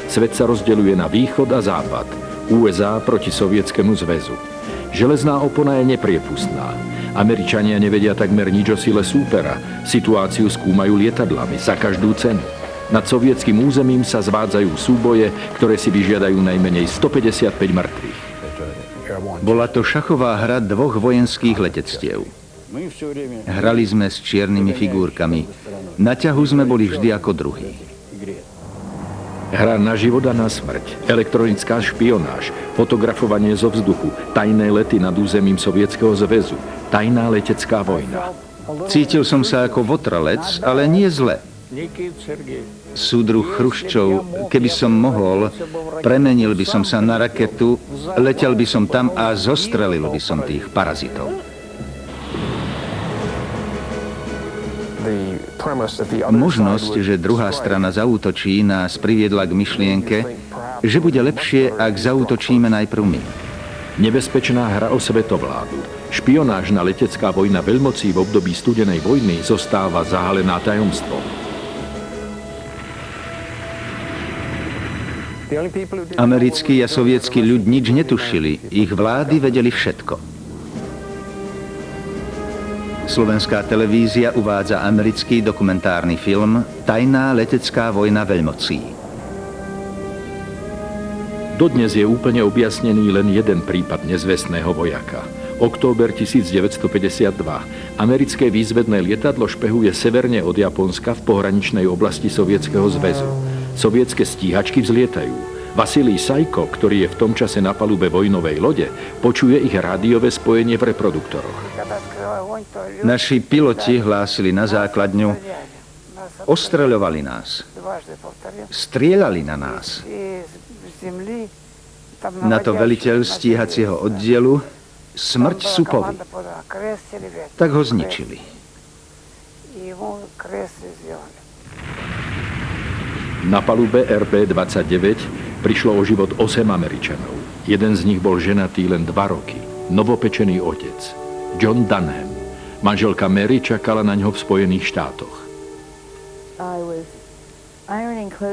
Svet sa rozdeľuje na východ a západ. USA proti Sovietskému zväzu. Železná opona je nepriepustná. Američania nevedia takmer nič o sile súpera. Situáciu skúmajú lietadlami za každú cenu. Nad sovietským územím sa zvádzajú súboje, ktoré si vyžiadajú najmenej 155 mŕtvych. Bola to šachová hra dvoch vojenských letectiev. Hrali sme s čiernymi figúrkami. Na ťahu sme boli vždy ako druhí. Hra na život a na smrť, elektronická špionáž, fotografovanie zo vzduchu, tajné lety nad územím Sovietskeho zväzu, tajná letecká vojna. Cítil som sa ako votralec, ale nie zle. Súdruh Chruščov, keby som mohol, premenil by som sa na raketu, letel by som tam a zostrelil by som tých parazitov. Možnosť, že druhá strana zaútočí, nás priviedla k myšlienke, že bude lepšie, ak zaútočíme najprv my. Nebezpečná hra o svetovládu. Špionážna letecká vojna veľmocí v období studenej vojny zostáva zahalená tajomstvom. Americký a sovietský ľud nič netušili, ich vlády vedeli všetko. Slovenská televízia uvádza americký dokumentárny film Tajná letecká vojna veľmocí. Dodnes je úplne objasnený len jeden prípad nezvestného vojaka. Október 1952. Americké výzvedné lietadlo špehuje severne od Japonska v pohraničnej oblasti Sovietskeho zväzu. Sovietske stíhačky vzlietajú. Vasilij Sajko, ktorý je v tom čase na palube vojnovej lode, počuje ich rádiové spojenie v reproduktoroch. Naši piloti hlásili na základňu, ostreľovali nás, strieľali na nás. Na to veliteľ stíhacieho oddielu, smrť Supovi. Tak ho zničili. Na palube RB-29 prišlo o život 8 Američanov. Jeden z nich bol ženatý len 2 roky. Novopečený otec. John Dunham. Manželka Mary čakala na ňo v Spojených štátoch.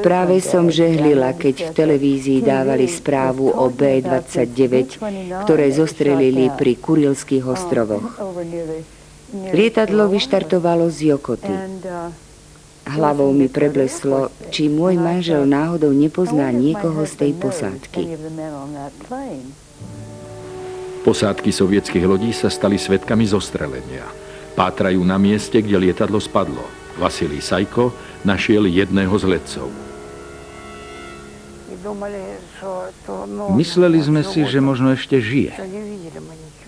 Práve som žehlila, keď v televízii dávali správu o B-29, ktoré zostrelili pri Kurilských ostrovoch. Lietadlo vyštartovalo z Jokoty. Hlavou mi prebleslo, či môj manžel náhodou nepozná niekoho z tej posádky. Posádky sovietských lodí sa stali svedkami zostrelenia. Pátrajú na mieste, kde lietadlo spadlo. Vasilij Sajko našiel jedného z letcov. Mysleli sme si, že možno ešte žije.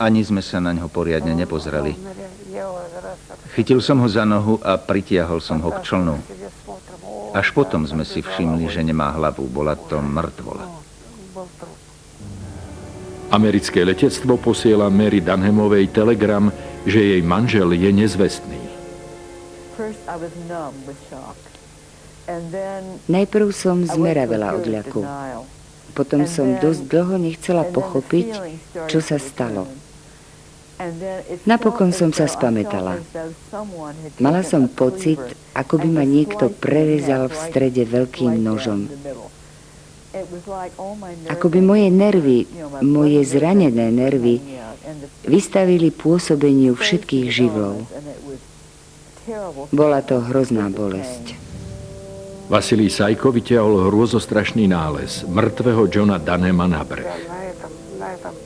Ani sme sa na ňo poriadne nepozreli. Chytil som ho za nohu a pritiahol som ho k člnu. Až potom sme si všimli, že nemá hlavu. Bola to mŕtvola. Americké letectvo posiela Mary Dunhamovej telegram, že jej manžel je nezvestný. Najprv som zmeravela od ľaku. Potom som dosť dlho nechcela pochopiť, čo sa stalo. Napokon som sa spamätala. Mala som pocit, ako by ma niekto prerezal v strede veľkým nožom. Ako by moje nervy, moje zranené nervy, vystavili pôsobeniu všetkých živlov. Bola to hrozná bolesť. Vasilij Sajko vytiahol hrôzostrašný nález mŕtvého Johna Dunhama na breh.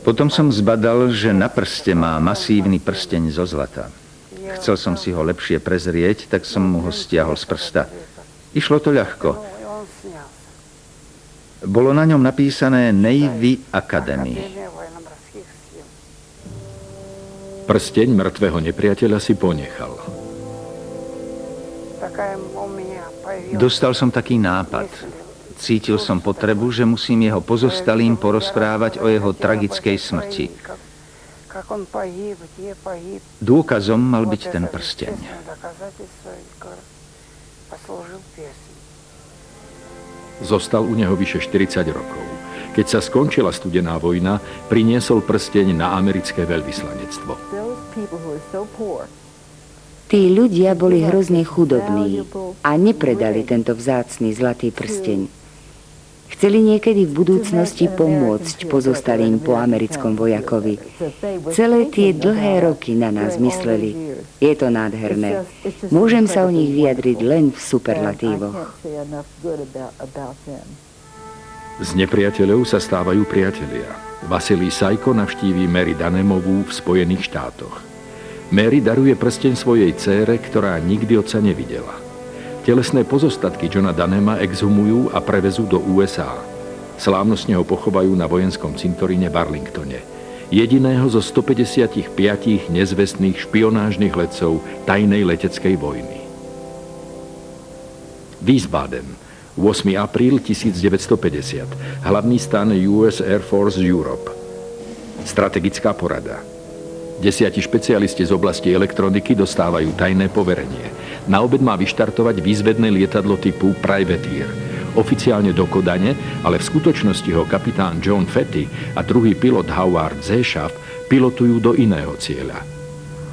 Potom som zbadal, že na prste má masívny prsteň zo zlata. Chcel som si ho lepšie prezrieť, tak som mu ho stiahol z prsta. Išlo to ľahko. Bolo na ňom napísané Navy Academy. Prsteň mŕtvého nepriateľa si ponechal. Dostal som taký nápad. Cítil som potrebu, že musím jeho pozostalým porozprávať o jeho tragickej smrti. Dôkazom mal byť ten prsteň. Zostal u neho vyše 40 rokov. Keď sa skončila studená vojna, priniesol prsteň na americké veľvyslanectvo. Tí ľudia boli hrozne chudobní a nepredali tento vzácny zlatý prsteň. Chceli niekedy v budúcnosti pomôcť pozostalým po americkom vojakovi. Celé tie dlhé roky na nás mysleli. Je to nádherné. Môžem sa o nich vyjadriť len v superlatívoch. Z nepriateľov sa stávajú priatelia. Vasilij Sajko navštíví Mary Danemovú v Spojených štátoch. Mary daruje prsteň svojej dcére, ktorá nikdy otca nevidela. Telesné pozostatky Johna Dunhama exhumujú a prevezú do USA. Slávnostne ho pochovajú na vojenskom cintoríne v Arlingtone. Jediného zo 155 nezvestných špionážnych letcov tajnej leteckej vojny. Wiesbaden, 8. apríl 1950. Hlavný stan US Air Force Europe. Strategická porada. 10 špecialisti z oblasti elektroniky dostávajú tajné poverenie. Na obed má vyštartovať výzvedné lietadlo typu Privateer. Oficiálne do Kodane, ale v skutočnosti ho kapitán John Fetty a druhý pilot Howard Zeshaft pilotujú do iného cieľa.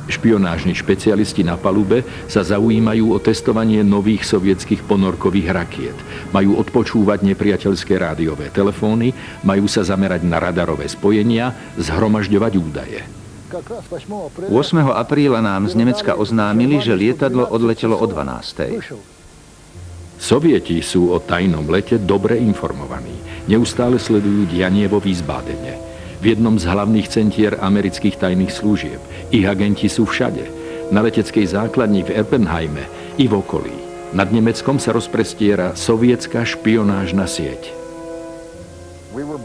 Špionážni špecialisti na palube sa zaujímajú o testovanie nových sovietských ponorkových rakiet. Majú odpočúvať nepriateľské rádiové telefóny, majú sa zamerať na radarové spojenia, zhromažďovať údaje. 8. apríla nám z Nemecka oznámili, že lietadlo odletelo o 12. Sovieti sú o tajnom lete dobre informovaní. Neustále sledujú dianie vo Wiesbadene. V jednom z hlavných centier amerických tajných služieb. Ich agenti sú všade. Na leteckej základni v Erpenheime i v okolí. Nad Nemeckom sa rozprestiera sovietská špionážna sieť.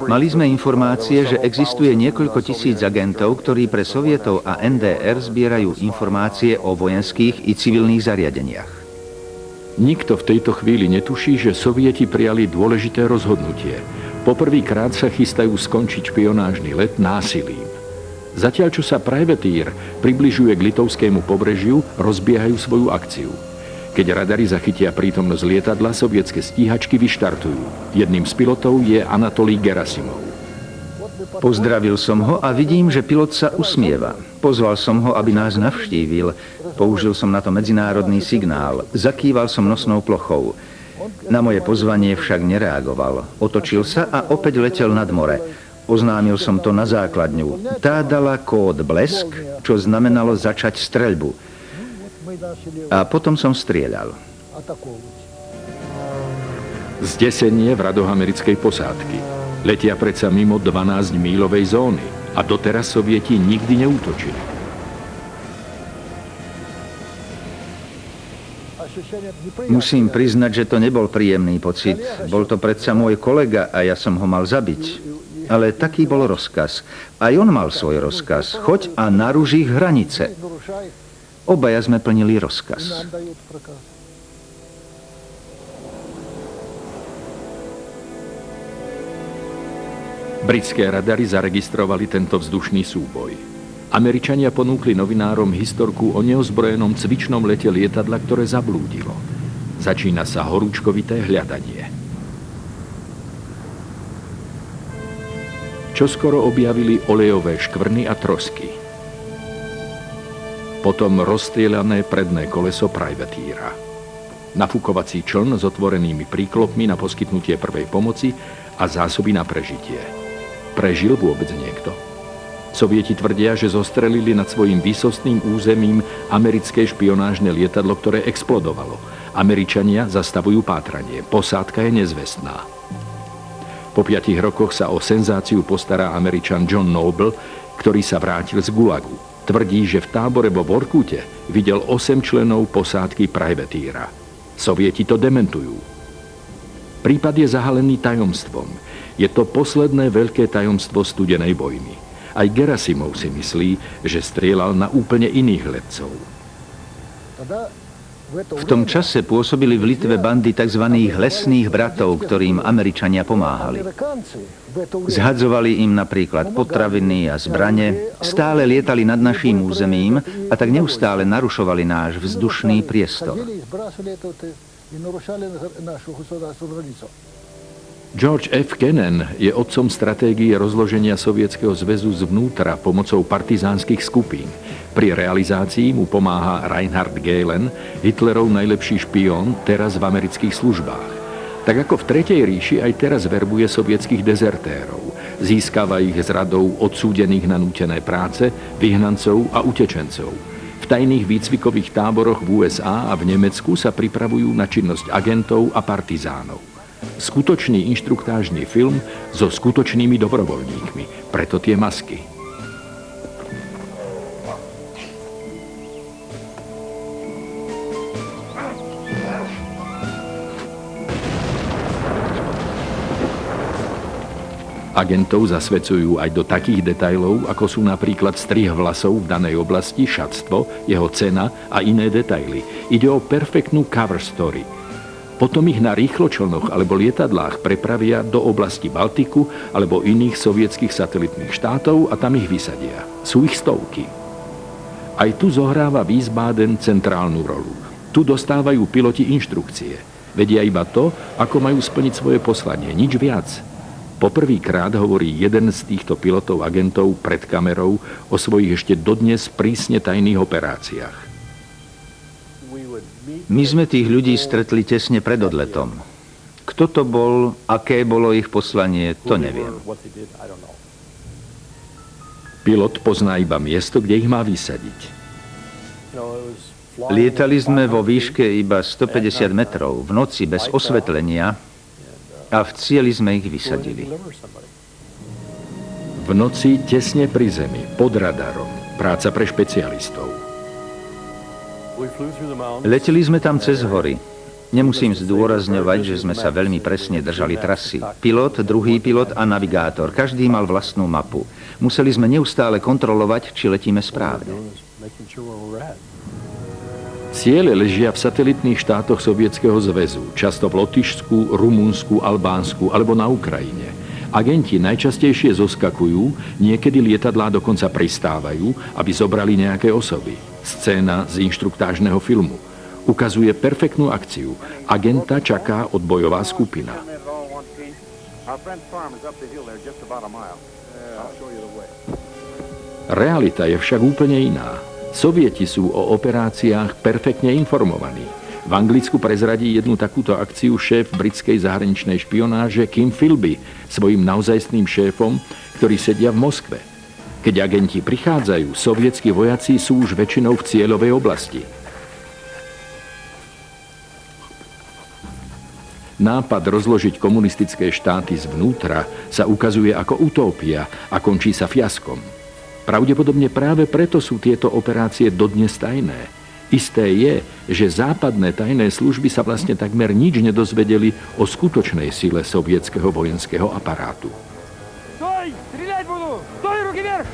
Mali sme informácie, že existuje niekoľko tisíc agentov, ktorí pre Sovietov a NDR zbierajú informácie o vojenských i civilných zariadeniach. Nikto v tejto chvíli netuší, že Sovieti prijali dôležité rozhodnutie. Poprvýkrát sa chystajú skončiť špionážny let násilím. Zatiaľ, čo sa Privateer približuje k litovskému pobrežiu, rozbiehajú svoju akciu. Keď radary zachytia prítomnosť lietadla, sovietske stíhačky vyštartujú. Jedným z pilotov je Anatolij Gerasimov. Pozdravil som ho a vidím, že pilot sa usmieva. Pozval som ho, aby nás navštívil. Použil som na to medzinárodný signál. Zakýval som nosnou plochou. Na moje pozvanie však nereagoval. Otočil sa a opäť letel nad more. Oznámil som to na základňu. Tá dala kód blesk, čo znamenalo začať streľbu. A potom som strieľal. Zdesenie v radoch americkej posádky. Letia predsa mimo 12-mílovej zóny a doteraz Sovieti nikdy neútočili. Musím priznať, že to nebol príjemný pocit. Bol to predsa môj kolega a ja som ho mal zabiť. Ale taký bol rozkaz. Aj on mal svoj rozkaz. Choď a naruš ich hranice. Obaja sme plnili rozkaz. Britské radary zaregistrovali tento vzdušný súboj. Američania ponúkli novinárom historku o neozbrojenom cvičnom lete lietadla, ktoré zablúdilo. Začína sa horúčkovité hľadanie. Čoskoro objavili olejové škvrny a trosky. Potom rozstrieľané predné koleso Privateera. Nafukovací čln s otvorenými príklopmi na poskytnutie prvej pomoci a zásoby na prežitie. Prežil vôbec niekto? Sovieti tvrdia, že zostrelili nad svojím výsostným územím americké špionážne lietadlo, ktoré explodovalo. Američania zastavujú pátranie. Posádka je nezvestná. Po 5 rokoch sa o senzáciu postará Američan John Noble, ktorý sa vrátil z Gulagu. Tvrdí, že v tábore vo Vorkute videl 8 členov posádky Privateera. Sovieti to dementujú. Prípad je zahalený tajomstvom. Je to posledné veľké tajomstvo studenej vojny. Aj Gerasimov si myslí, že strieľal na úplne iných letcov. V tom čase pôsobili v Litve bandy tzv. Lesných bratov, ktorým Američania pomáhali. Zhadzovali im napríklad potraviny a zbrane, stále lietali nad naším územím a tak neustále narušovali náš vzdušný priestor. George F. Kennan je otcom stratégie rozloženia Sovietskeho zväzu zvnútra pomocou partizánskych skupín. Pri realizácii mu pomáha Reinhard Gehlen, Hitlerov najlepší špión, teraz v amerických službách. Tak ako v Tretej ríši aj teraz verbuje sovietských dezertérov. Získava ich z radov odsúdených na nútené práce, vyhnancov a utečencov. V tajných výcvikových táboroch v USA a v Nemecku sa pripravujú na činnosť agentov a partizánov. Skutočný inštruktážny film so skutočnými dobrovoľníkmi, preto tie masky. Agentov zasvedcujú aj do takých detailov, ako sú napríklad strih vlasov v danej oblasti, šatstvo, jeho cena a iné detaily. Ide o perfektnú cover story. Potom ich na rýchločlnoch alebo lietadlách prepravia do oblasti Baltiku alebo iných sovietských satelitných štátov a tam ich vysadia. Sú ich stovky. Aj tu zohráva Wiesbaden centrálnu rolu. Tu dostávajú piloti inštrukcie. Vedia iba to, ako majú splniť svoje poslanie, nič viac. Poprvýkrát hovorí jeden z týchto pilotov agentov pred kamerou o svojich ešte dodnes prísne tajných operáciách. My sme tých ľudí stretli tesne pred odletom. Kto to bol, aké bolo ich poslanie, to neviem. Pilot pozná iba miesto, kde ich má vysadiť. Lietali sme vo výške iba 150 metrov, v noci bez osvetlenia, a v cieli sme ich vysadili. V noci tesne pri zemi, pod radarom. Práca pre špecialistov. Leteli sme tam cez hory. Nemusím zdôrazňovať, že sme sa veľmi presne držali trasy. Pilot, druhý pilot a navigátor. Každý mal vlastnú mapu. Museli sme neustále kontrolovať, či letíme správne. Ciele ležia v satelitných štátoch Sovietskeho zväzu, často v Lotyšsku, Rumunsku, Albánsku alebo na Ukrajine. Agenti najčastejšie zoskakujú, niekedy lietadlá dokonca pristávajú, aby zobrali nejaké osoby. Scéna z inštruktážneho filmu. Ukazuje perfektnú akciu. Agenta čaká odbojová skupina. Realita je však úplne iná. Sovieti sú o operáciách perfektne informovaní. V Anglicku prezradí jednu takúto akciu šéf britskej zahraničnej špionáže Kim Philby svojim naozajstným šéfom, ktorí sedia v Moskve. Keď agenti prichádzajú, sovietskí vojaci sú už väčšinou v cieľovej oblasti. Nápad rozložiť komunistické štáty zvnútra sa ukazuje ako utópia a končí sa fiaskom. Pravdepodobne práve preto sú tieto operácie dodnes tajné. Isté je, že západné tajné služby sa vlastne takmer nič nedozvedeli o skutočnej sile sovietskeho vojenského aparátu. Sтой! Стрелять буду! Стой, руки вверх!